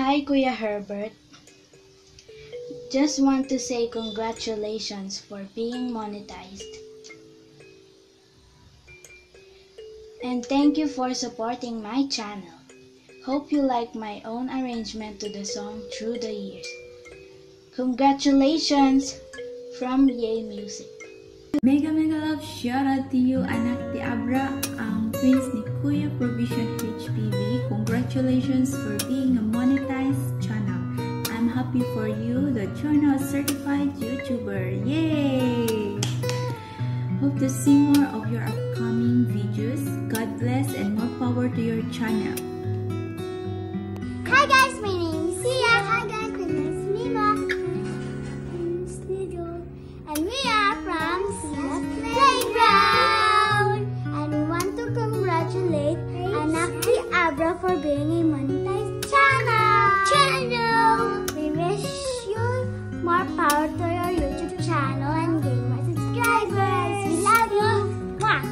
Hi, Kuya Herbert. Just want to say congratulations for being monetized. And thank you for supporting my channel. Hope you like my own arrangement to the song through the years. Congratulations from Yay Music. Mega love shout out to you, anak ni Abra, ang twins ni Kuya Provision HPV. Congratulations for being a monetized channel. I'm happy for you, the channel certified YouTuber. Yay! Hope to see more of your upcoming videos. God bless and more power to your channel. Hi guys, my name is Sia. Hi guys, my name is Mima. And we are from Sia's Playground. And we want to congratulate Anak ni Abra for being a monetized channel. We wish you more power to your YouTube channel and gain more subscribers. We love you. Mwah.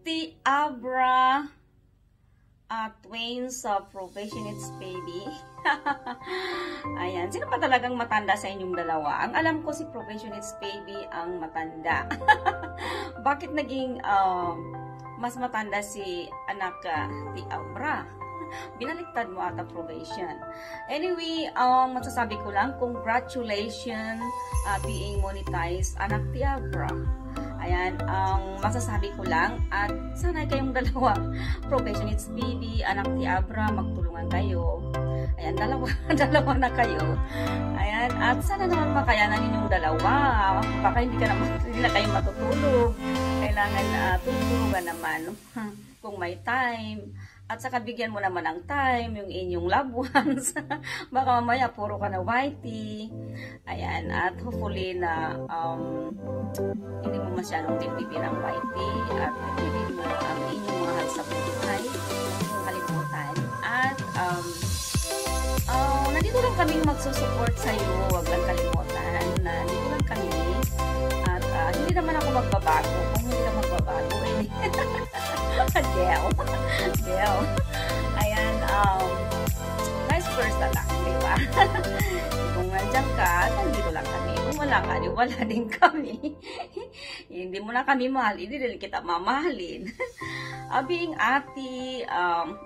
The Abra twins of Provisionist Baby. Ayan. Sino pa talagang matanda sa inyong dalawa? Ang alam ko si Provisionist Baby ang matanda. Bakit naging mas matanda si anak The Abra? Binaliktad mo ata Provision. Anyway, masasabi ko lang, congratulations being monetized, anak The Abra. Ayan, ang masasabi ko lang, at sana kayong dalawa, Provisionist Baby, anak ni Abra, magtulungan kayo. Ayan, dalawa na kayo. Ayan, at sana naman makayanan ninyong dalawa. Baka hindi na kayo matutulog. Kailangan tutulungan naman kung may time. At saka bigyan mo naman ng time yung inyong loved ones. Baka mamaya puro ka na whitey. Ayan, at hopefully na hindi mo masyadong tipipin ang whitey. At pipilin mo ang inyong mahal sa buhay. Huwag kalimutan. At nandito lang kaming magsusupport sa'yo. Huwag lang kalimutan na nandito lang kami. At hindi naman ako magbabago. Kung hindi ka magbabago, Gel. Ayan, vice versa lang, di ba? Kung nandiyan ka, nandito lang kami. Kung wala ka, wala din kami. Hindi mo na kami mahal, hindi din kita mamahalin. Being ate,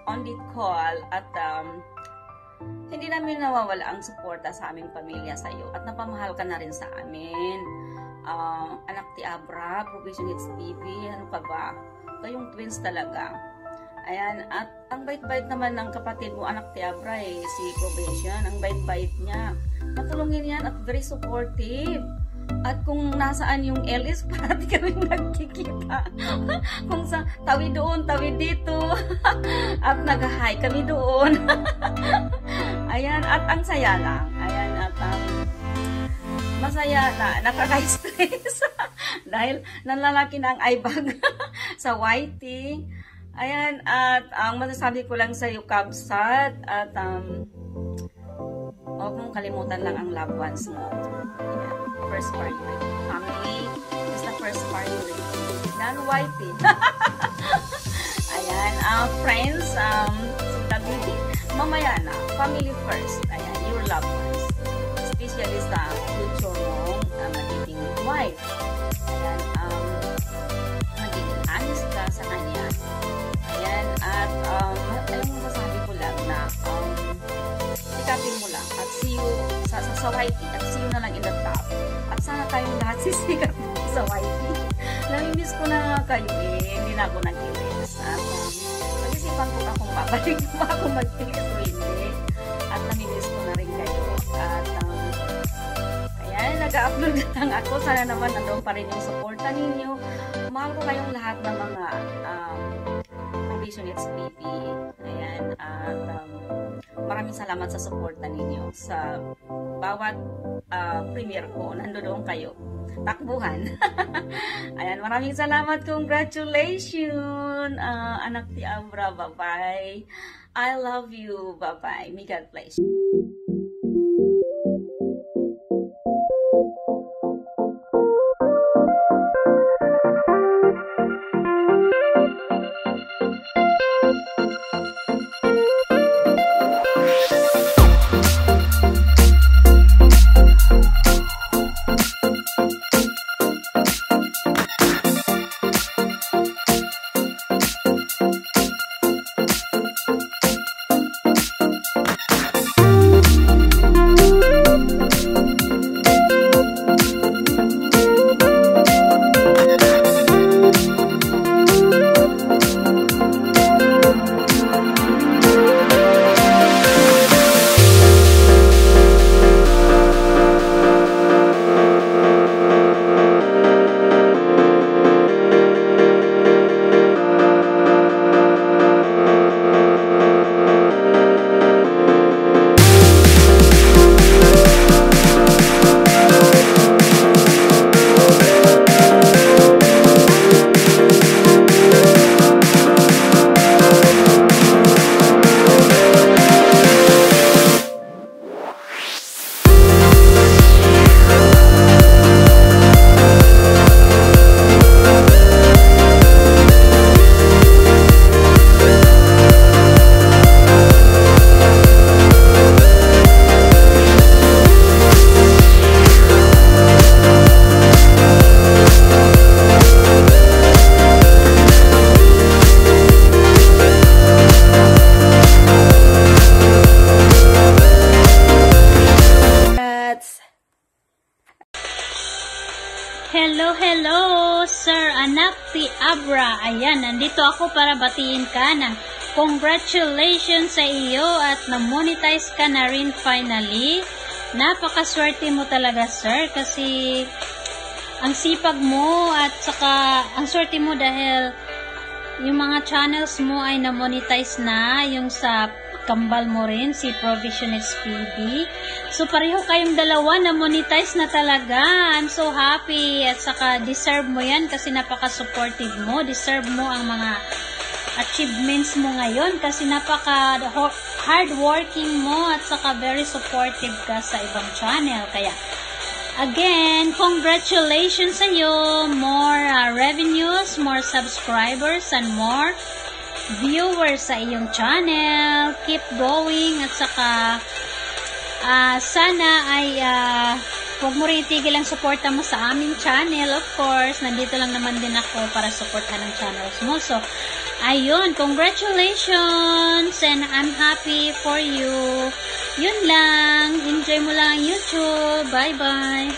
on the call, at hindi namin nawawala ang suporta sa aming pamilya sa iyo. At napamahal ka na rin sa amin. Anak ni Abra, Provisionist TV, ano ka ba? Kayong twins talaga. Ayan, at ang bait-bait naman ng kapatid mo, anak ni Abra, si Provision, ang bait-bait niya. Matulungin yan at very supportive. At kung nasaan yung Ellis, parati kami nagkikita. Kung sa tawid doon, tawid dito. At nag-hi kami doon. Ayan, at ang saya lang. Ayan, at masaya na, nakaka-stress. Dahil nalalaki na ang eye bag sa whitey. Ayan, at ang masasabi ko lang sa iyo, Kabsat, at huwag mong kalimutan lang ang loved ones mo. Ayan, first priority. Family is the first priority. Non-whitey. Ayan, friends, WD, mamaya na. Family first. Ayan, your loved ones. Especially sa future mo, magiging wife. Ayan, magiging honest ka sa kanya. Ayan, at alam mo, masabi ko lang na sa YT at see you na lang in the top. At sana tayong lahat sisikat sa YT. Namimiss ko na nga kayo eh. Hindi na ako nag-ilis. At pag-isipan ko kung babalik pa ako mag-ilis o hindi. At namimiss ko na rin kayo. At ayan, nag-upload lang ako. Sana naman nandoon pa rin yung supporta ninyo. Mahal ko kayong lahat ng mga Provision It's Baby. Ayan. At maraming salamat sa supporta ninyo. Sa bawat premiere ko, nandoon kayo. Takbuhan. Ayan, maraming salamat. Congratulations, anak ni Abra. Bye-bye. I love you. Bye-bye. May God bless you. Hello, Sir Anak ni Abra. Ayan, nandito ako para batiin ka ng congratulations sa iyo at na-monetize ka na rin finally. Napakaswerte mo talaga, sir, kasi ang sipag mo at saka ang swerte mo dahil yung mga channels mo ay na-monetize na, yung sa kambal mo rin, si Provision XPB. So, pareho kayong dalawa na monetize na talaga. I'm so happy. At saka, deserve mo yan kasi napaka-supportive mo. Deserve mo ang mga achievements mo ngayon kasi napaka-hardworking mo at saka very supportive ka sa ibang channel. Kaya, again, congratulations sa iyo. More revenues, more subscribers, and more viewers sa iyong channel. Keep going at saka sana ay huwag mo rin itigil ang suporta mo sa aming channel. Of course, nandito lang naman din ako para suportahan ang channels mo. So, ayun, congratulations and I'm happy for you. Yun lang. Enjoy mo lang ang YouTube. Bye-bye.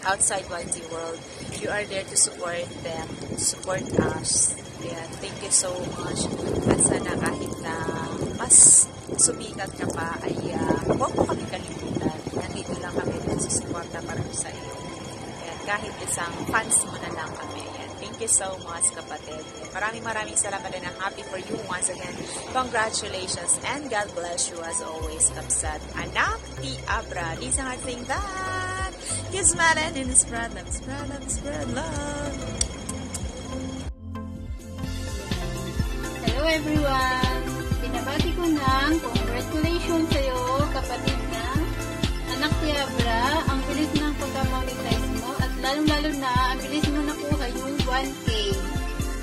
outside YT world. You are there to support them, to support us. Ayan, thank you so much. At sana kahit na mas sumikat ka pa, ay huwag mo kami kalimutan. Nandito lang kami nagsusuporta para sa iyo. Ayan, kahit isang fans mo na lang kami. Ayan, thank you so much, kapatid. Maraming salamat and I'm happy for you once again. Congratulations and God bless you as always, Kapsat. Anakti Abra. Lisa nga saying that. Kiss Malan and spread love, spread love, spread love. Hello everyone! Binabati ko ng congratulations sa'yo, kapatid na anak ni Abra. Ang bilis ng pagka-monetize mo at lalong-lalo na ang bilis mo nakuha yung 1K.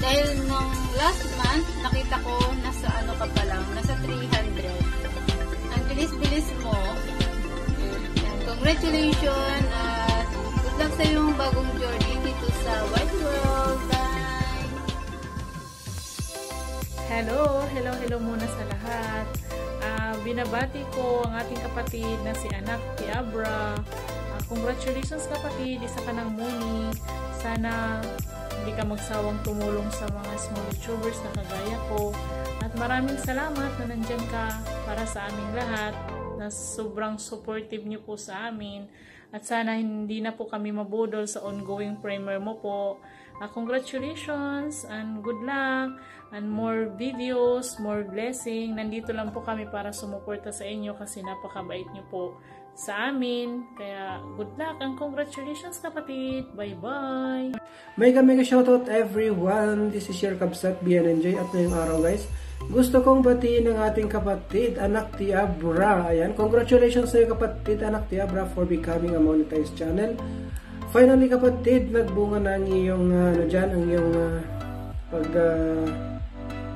Dahil nung last month, nakita ko nasa ano ka pa lang, nasa 300. Ang bilis-bilis mo. Yan, congratulations at good luck sa iyong bagong journey dito sa White World. Bye! Hello muna sa lahat. Binabati ko ang ating kapatid na si Anakti Abra. Congratulations kapatid, isa ka ng muni. Sana hindi ka magsawang tumulong sa mga small YouTubers na kagaya ko. At maraming salamat na nandyan ka para sa aming lahat, na sobrang supportive niyo po sa amin. At sana hindi na po kami mabudol sa ongoing premiere mo po. Congratulations and good luck and more videos, more blessing. Nandito lang po kami para sumuporta sa inyo kasi napakabait niyo po sa amin. Kaya good luck and congratulations kapatid. Bye-bye! Mega shoutout everyone! This is your Kapsat BNNJ at ngayong araw guys, gusto kong batiin ang ating kapatid, Anakti Abra. Ayan, congratulations sa iyo kapatid, Anakti Abra, for becoming a monetized channel. Finally kapatid, nagbunga na ang iyong ang iyong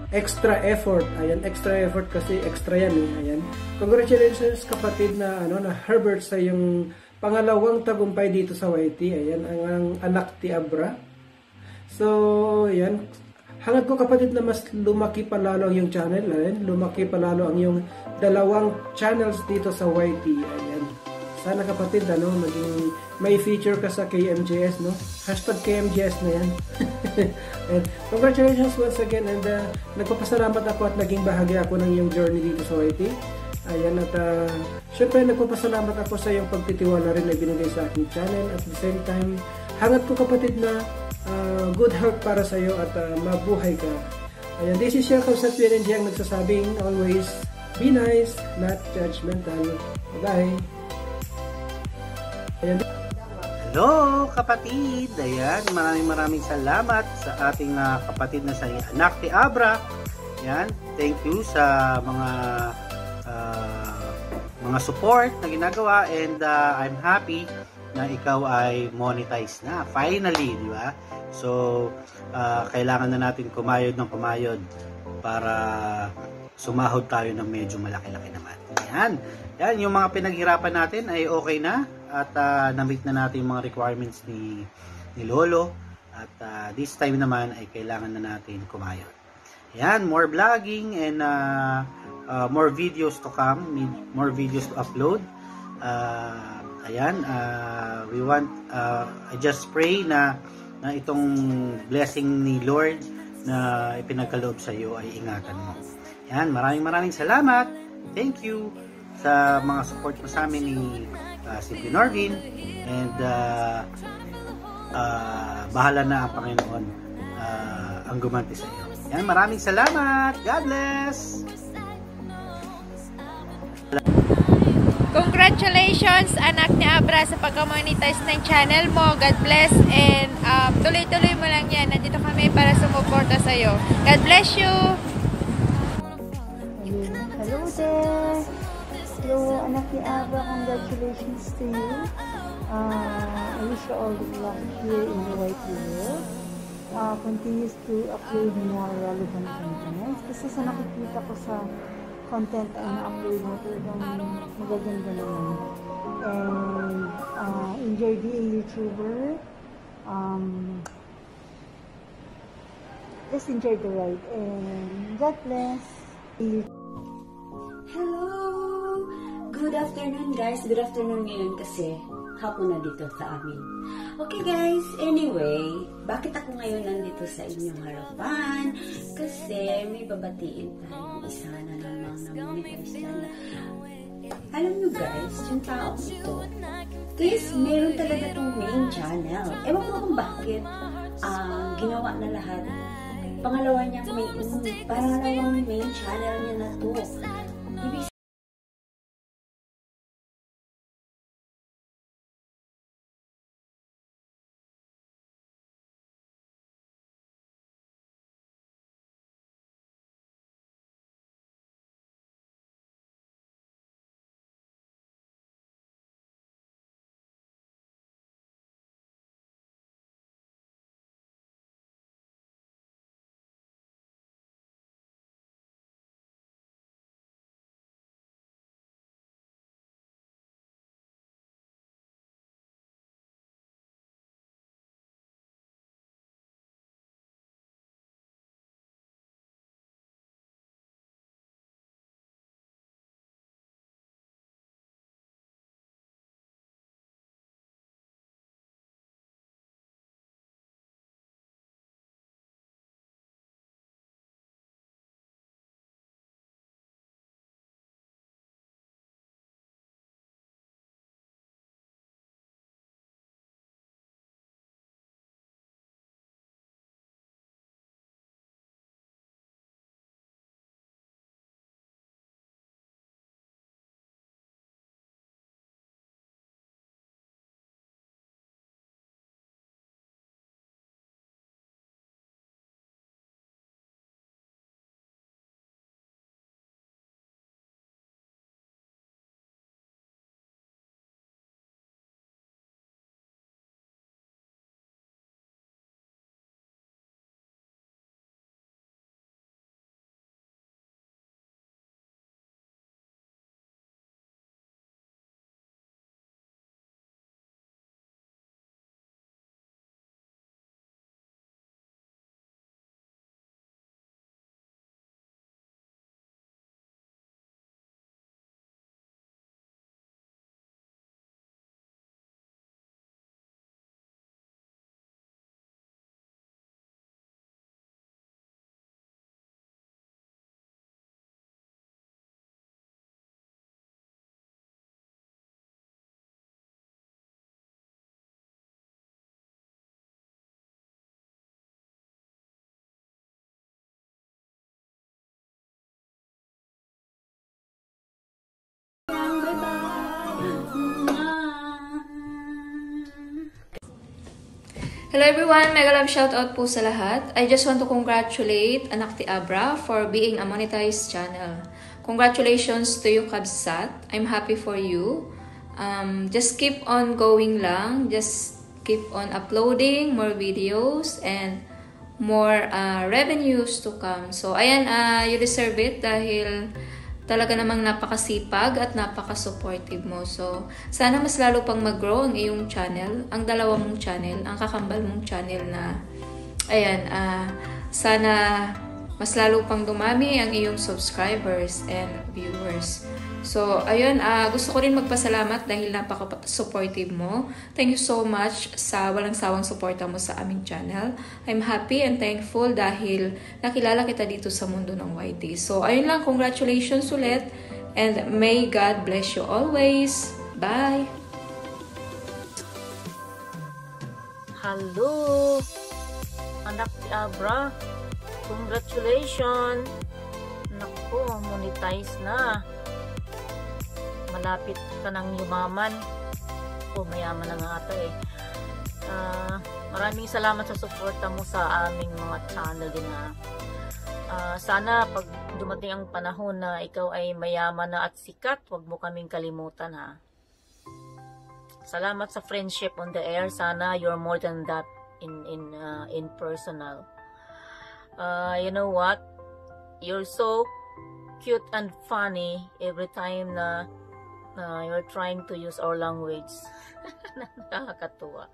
extra effort. Ayan, extra effort kasi extra yan eh. Ayan. Congratulations kapatid na na Herbert sa iyong pangalawang tagumpay dito sa YT. Ayan, ang Anakti Abra. So, ayan. Hangad ko kapatid na mas lumaki pa lalo ang iyong channel. Ayan, lumaki pa lalo ang iyong dalawang channels dito sa YT. Ayan. Sana kapatid, maging may feature ka sa KMJS, no? Hashtag KMJS na yan. And congratulations once again, and nagpapasalamat ako at naging bahagi ako ng iyong journey dito sa YT. Ayan, at syempre nagpapasalamat ako sa iyong pagtitiwala rin na binigay sa aking channel. At the same time, hangad ko kapatid na good health para sa iyo at mabuhay ka. Ayan, this is your Kapsat PNNJ ang nagsasabing always be nice, not judgmental. Bye-bye! Ayan. Hello kapatid! Ayan, maraming salamat sa ating kapatid na sa Anakti Abra. Ayan, thank you sa mga support na ginagawa, and I'm happy na ikaw ay monetize na. Finally, di ba? So, kailangan na natin kumayod ng kumayod para sumahod tayo ng medyo malaki-laki naman. Yan, yung mga pinaghirapan natin ay okay na. At na-meet na natin yung mga requirements ni Lolo. At this time naman ay kailangan na natin kumayod. Ayan, more vlogging and more videos to come. More videos to upload. Ayan, we want, I just pray na itong blessing ni Lord na ipinagkaloob sa iyo ay ingatan mo. Ayan, maraming salamat. Thank you sa mga support mo sa amin ni si Norvin, and bahala na ang Panginoon ang gumanti sa iyo. Yan, maraming salamat. God bless. Congratulations anak ni Abra sa pagka-monetize ng channel mo. God bless, and tuloy-tuloy mo lang yan. Nandito kami para sumuporta sa iyo. God bless you. Hello there. Hello, anak ni Abra, congratulations to you. I wish you all the luck here in the white world. Continues to upload more relevant content. Kasi sa nakikita ko sa content ay na-upload mo, talagang magaganda naman. And enjoy being a YouTuber. Just enjoy the ride. And God bless. Hello! Good afternoon guys. Good afternoon ngayon kasi hapon na dito sa amin. Okay guys, anyway, bakit ako ngayon nandito sa inyong harapan? Kasi may babatiin tayong isa na namang na-monetize na. Alam nyo guys, yung taong ito, guys, meron talaga itong main channel. Ewan ko kung bakit ginawa na lahat. Pangalawang main channel niya na to. Ibig Hello everyone! Mega love shoutout po sa lahat. I just want to congratulate Anak Ti Abra for being a monetized channel. Congratulations to you, Kabsat. I'm happy for you. Just keep on going lang. Just keep on uploading more videos and more revenues to come. So, ayan, you deserve it dahil talaga namang napakasipag at napaka-supportive mo. So, sana mas lalo pang mag-grow ang iyong channel, ang dalawa mong channel, ang kakambal mong channel na, ayan, sana mas lalo pang dumami ang iyong subscribers and viewers. So, ayun, gusto ko rin magpasalamat dahil napaka-supportive mo. Thank you so much sa walang sawang suporta mo sa aming channel. I'm happy and thankful dahil nakilala kita dito sa mundo ng YT. So, ayun lang, congratulations ulit and may God bless you always. Bye! Hello! Anak Ti Abra, congratulations! Naku, monetize na. Malapit ka ng yumaman. Mayaman na nga ata eh. Maraming salamat sa suporta mo sa aming mga channel din na sana pag dumating ang panahon na ikaw ay mayaman na at sikat, wag mo kaming kalimutan ha. Salamat sa friendship on the air. Sana you're more than that in personal. You know what? You're so cute and funny every time na you're trying to use our language. Nakakatuwa.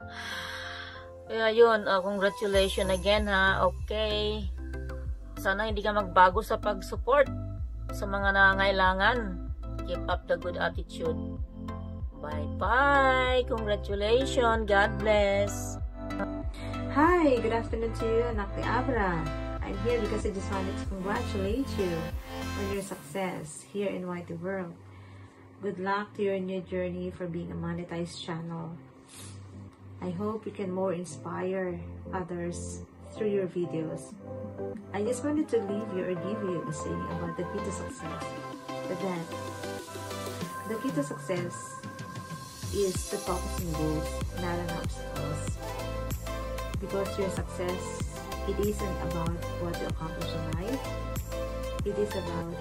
Kaya yun, congratulations again ha. Okay. Sana hindi ka magbago sa pag-support sa mga nangailangan. Keep up the good attitude. Bye-bye! Congratulations! God bless! Hi! Good afternoon to you, Anak ni Abra. I'm here because I just wanted to congratulate you on your success here in YT World. Good luck to your new journey for being a monetized channel. I hope you can more inspire others through your videos. I just wanted to leave you or give you a saying about the key to success. But then, the key to success is to focus on goals, not on obstacles. Because your success, it isn't about what you accomplish in life. It is about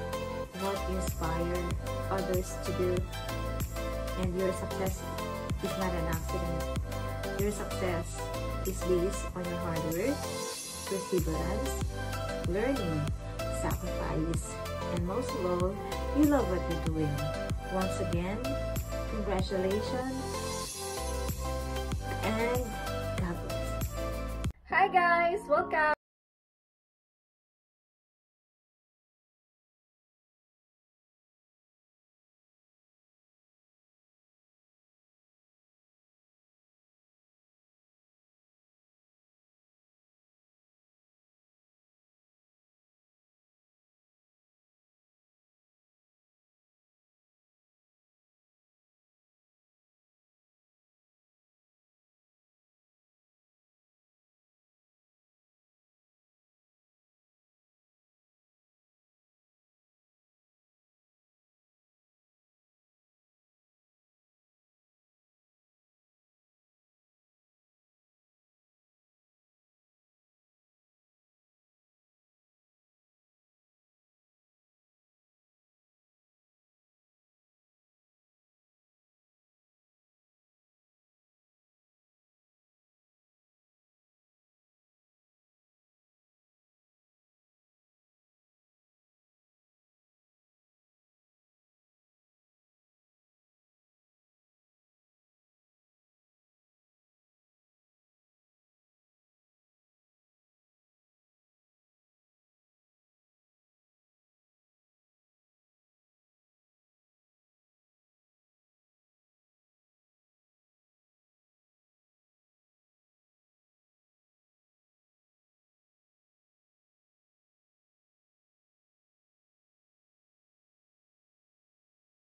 what you inspire others to do. And your success is not an accident. Your success is based on your hard work, perseverance, learning, sacrifice, and most of all, you love what you're doing. Once again, congratulations and God bless. Hi guys, welcome.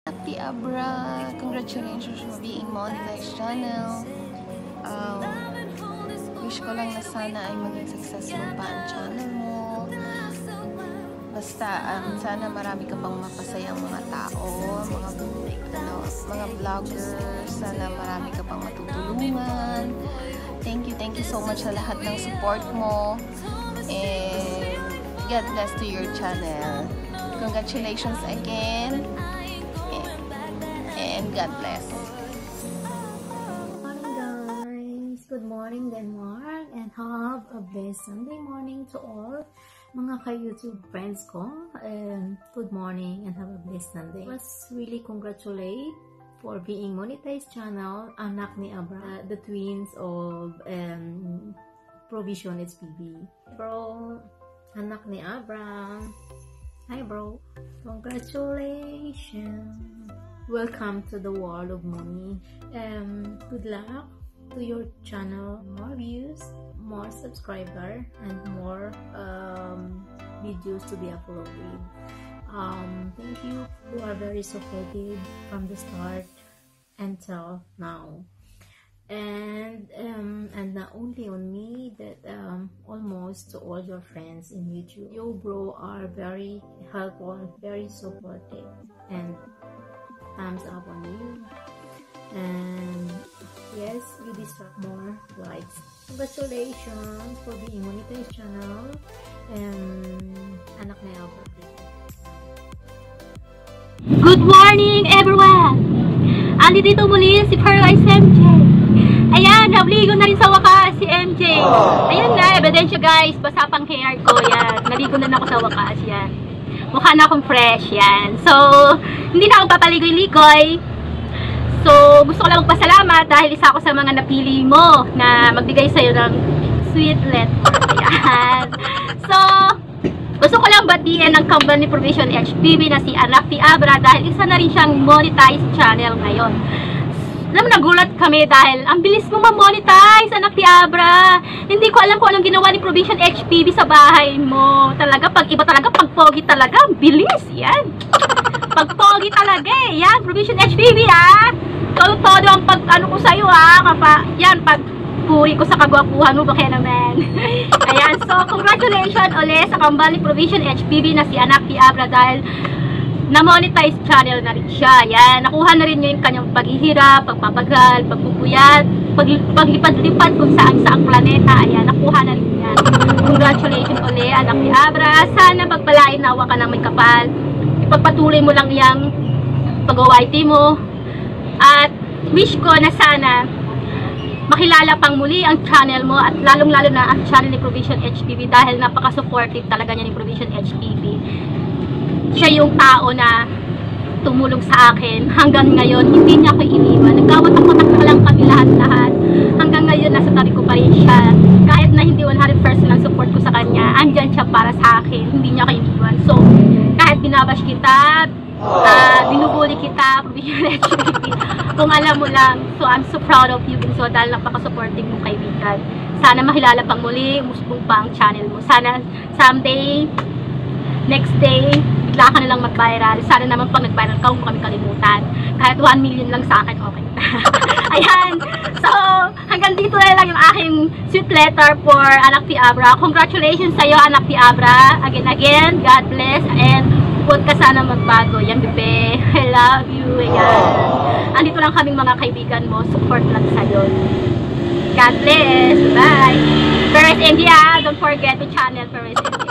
Happy Abra, congratulations for being monetized channel. Wish ko lang na sana ay maging successful pa ang channel mo. Basta sana marami ka pang mapasayang mga tao, mga vloggers, sana marami ka pang matutulungan. Thank you so much sa lahat ng support mo. And God bless to your channel. Congratulations again. And God bless. Morning guys! Good morning Denmark and have a blessed Sunday morning to all mga ka-YouTube friends ko. And good morning and have a blessed Sunday. Let's really congratulate for being monetized channel Anak ni Abra, the twins of Provision HPV. Bro, Anak ni Abra. Hi bro. Congratulations. Welcome to the world of money. Good luck to your channel. More views, more subscriber, and more videos to be uploaded. Thank you. You are very supportive from the start until now. And not only on me, that almost to all your friends in YouTube. You bro are very helpful, very supportive, and thumbs up on you. And yes, you deserve more likes. Congratulations for being monetized channel and Anak ni Abra. Good morning everyone! Ali dito muli si Paradise MJ. Ayan, naligo na rin sa wakas si MJ. Ayan na, ebidensya guys, basa pang hair ko. Yan, naligo na ako sa wakas. Yan. Mukha na akong fresh. Yan. So, hindi na ako papaligoy-ligoy. So, gusto ko lang magpasalamat dahil isa ako sa mga napili mo na magbigay sa'yo ng sweet letter. Ayan. So, gusto ko lang batiin ang company Provision HPV na si Anak ni Abra dahil isa na rin siyang monetized channel ngayon. Alam mo, nagulat kami dahil ang bilis mo ma-monetize, anak ni Abra. Hindi ko alam kung anong ginawa ni Provision HPV sa bahay mo. Talaga, pag iba talaga, pag pogi talaga, ang bilis. Yan. Pag pogi talaga eh. Yan, Provision HPV Todo-todo ang ano ko sa'yo yan, pag puri ko sa kagwapuhan mo, baka naman. Ayan, so congratulations ulit sa kambal ni Provision HPV na si anak ni Abra dahil na-monetize channel na rin siya. Yan, nakuha na rin niya yung kanyang paghihirap, pagpapagal, pagpupuyat, paglipad-lipad kung saan-saang planeta. Ayan, nakuha na rin yan. Congratulations ulit, anak ni Abra. Sana pagpalain nawa ka ng may kapal. Ipagpatuloy mo lang yung pag-OYT mo. At wish ko na sana makilala pang muli ang channel mo at lalong-lalo na ang channel ni Provision HPV dahil napaka-supportive talaga niya ni Provision HPV. Siya yung tao na tumulong sa akin hanggang ngayon, hindi niya ako iniwan. Nagkawat-watak na lang kami lahat-lahat. Hanggang ngayon, nasa tabi ko pa rin siya. Kahit na hindi 100% ang support ko sa kanya, andyan siya para sa akin. Hindi niya ako iniwan. So, kahit binabash kita, binubuli kita, Provision HPV, kung alam mo lang. So, I'm so proud of you, so dahil napaka-supporting mong kaibigan. Sana makilala pang muli, umusbong pa ang channel mo. Sana someday, next day, bigla ka nalang mag-viral. Sana naman pag nag-viral ka, huwag mo kami kalimutan. Kahit 1 million lang sa akin, okay. Ayan. So, hanggang dito na lang yung aking sweet letter for anak ni Abra. Congratulations sa'yo, anak ni Abra. Again, God bless. And huwag ka sana magbago. Yan, bebe. I love you. Ayan. Andito lang kaming mga kaibigan mo. Support lang sa'yo. God bless. Bye. Perez India. Don't forget to channel Perez India.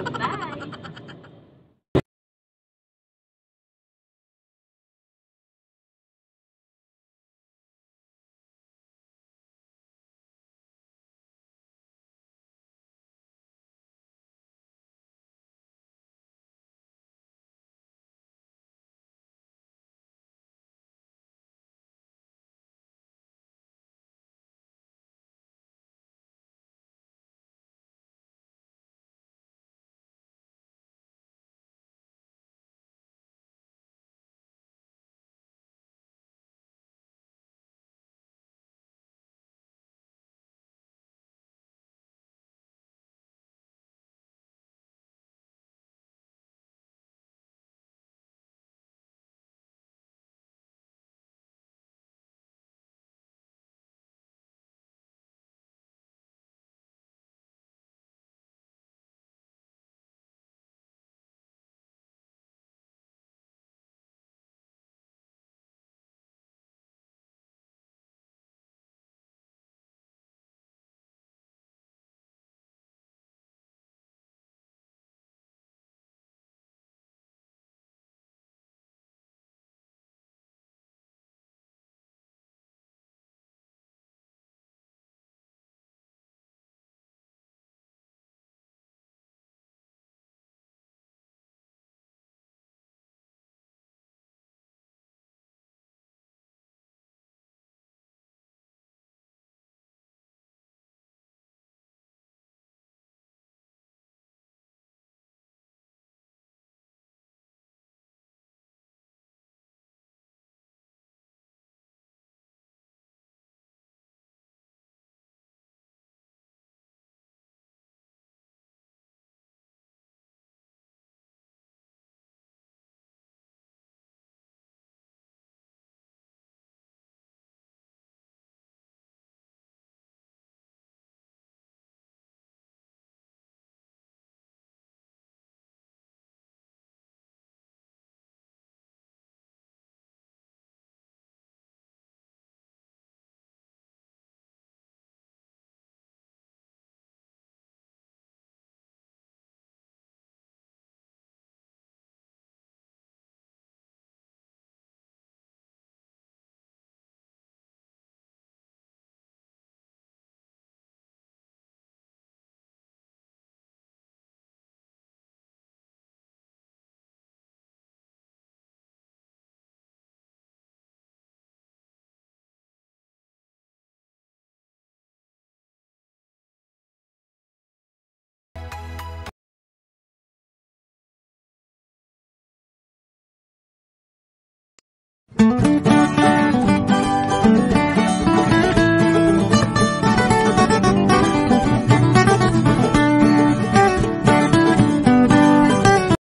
Thank you.